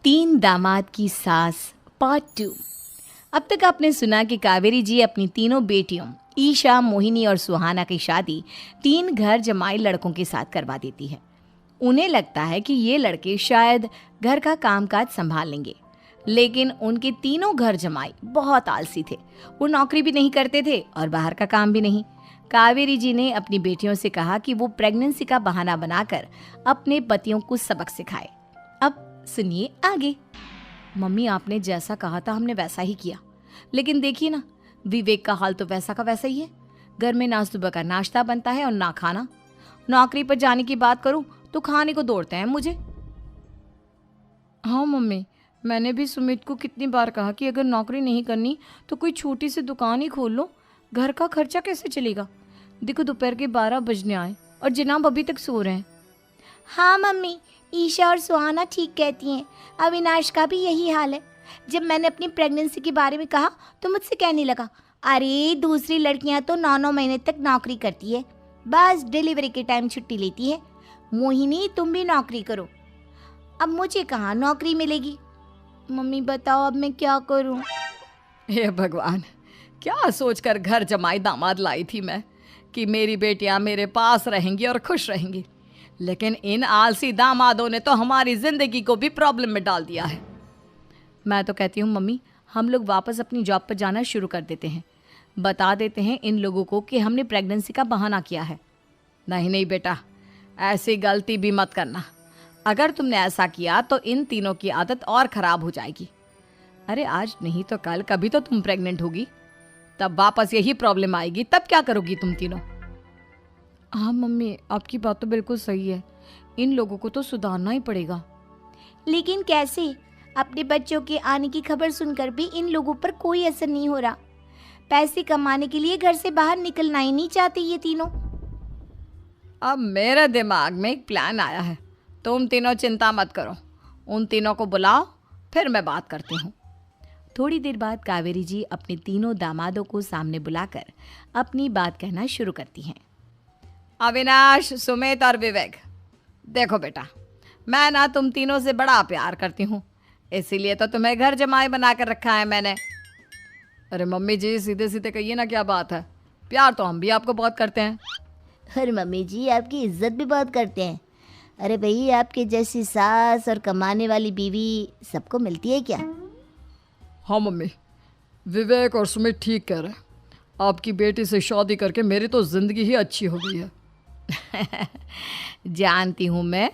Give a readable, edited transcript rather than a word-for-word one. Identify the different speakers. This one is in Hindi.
Speaker 1: तीन दामाद की सास पार्ट 2। अब तक आपने सुना कि कावेरी जी अपनी तीनों बेटियों ईशा, मोहिनी और सुहाना की शादी तीन घर जमाई लड़कों के साथ करवा देती है। उन्हें लगता है कि ये लड़के शायद घर का कामकाज संभाल लेंगे, लेकिन उनके तीनों घर जमाई बहुत आलसी थे। वो नौकरी भी नहीं करते थे और बाहर का काम भी नहीं। कावेरी जी ने अपनी बेटियों से कहा कि वो प्रेगनेंसी का बहाना बनाकर अपने पतियों को सबक सिखाए। अब सुनिए आगे। मम्मी, आपने जैसा कहा था हमने वैसा ही किया, लेकिन देखिए ना, विवेक का हाल तो वैसा का वैसा ही है। घर में ना सुबह का नाश्ता बनता है और ना खाना। नौकरी पर जाने की बात करूं तो खाने को दौड़ते हैं मुझे। हाँ मम्मी, मैंने भी सुमित को कितनी बार कहा कि अगर नौकरी नहीं करनी तो कोई छोटी सी दुकान ही खोल लो, घर का खर्चा कैसे चलेगा। देखो दोपहर के 12 बजने आए और जनाब अभी तक सो रहे हैं।
Speaker 2: हाँ मम्मी, ईशा और सुहाना ठीक कहती हैं। अविनाश का भी यही हाल है। जब मैंने अपनी प्रेगनेंसी के बारे में कहा तो मुझसे कहने लगा, अरे दूसरी लड़कियां तो 9-9 महीने तक नौकरी करती है, बस डिलीवरी के टाइम छुट्टी लेती है। मोहिनी, तुम भी नौकरी करो। अब मुझे कहाँ नौकरी मिलेगी। मम्मी बताओ अब मैं क्या करूँ।
Speaker 1: हे भगवान, क्या सोचकर घर जमाई दामाद लाई थी मैं कि मेरी बेटियां मेरे पास रहेंगी और खुश रहेंगी, लेकिन इन आलसी दामादों ने तो हमारी जिंदगी को भी प्रॉब्लम में डाल दिया है। मैं तो कहती हूँ मम्मी, हम लोग वापस अपनी जॉब पर जाना शुरू कर देते हैं। बता देते हैं इन लोगों को कि हमने प्रेगनेंसी का बहाना किया है। नहीं नहीं बेटा, ऐसी गलती भी मत करना। अगर तुमने ऐसा किया तो इन तीनों की आदत और ख़राब हो जाएगी। अरे आज नहीं तो कल कभी तो तुम प्रेग्नेंट होगी, तब वापस यही प्रॉब्लम आएगी। तब क्या करोगी तुम तीनों। हाँ मम्मी, आपकी बात तो बिल्कुल सही है। इन लोगों को तो सुधारना ही पड़ेगा।
Speaker 2: लेकिन कैसे? अपने बच्चों के आने की खबर सुनकर भी इन लोगों पर कोई असर नहीं हो रहा। पैसे कमाने के लिए घर से बाहर निकलना ही नहीं चाहते ये तीनों।
Speaker 1: अब मेरे दिमाग में एक प्लान आया है। तुम तीनों चिंता मत करो, उन तीनों को बुलाओ, फिर मैं बात करती हूँ। थोड़ी देर बाद कावेरी जी अपने तीनों दामादों को सामने बुलाकर अपनी बात कहना शुरू करती हैं। अविनाश, सुमित और विवेक, देखो बेटा, मैं ना तुम तीनों से बड़ा प्यार करती हूँ, इसीलिए तो तुम्हें घर जमाई बना कर रखा है मैंने। अरे मम्मी जी, सीधे सीधे कहिए ना, क्या बात है। प्यार तो हम भी आपको बहुत करते हैं।
Speaker 2: अरे मम्मी जी, आपकी इज्जत भी बहुत करते हैं। अरे भाई, आपके जैसी सास और कमाने वाली बीवी सबको मिलती है क्या?
Speaker 1: हाँ मम्मी, विवेक और सुमित ठीक कह रहे हैं। आपकी बेटी से शादी करके मेरी तो ज़िंदगी ही अच्छी हो गई है। जानती हूँ मैं,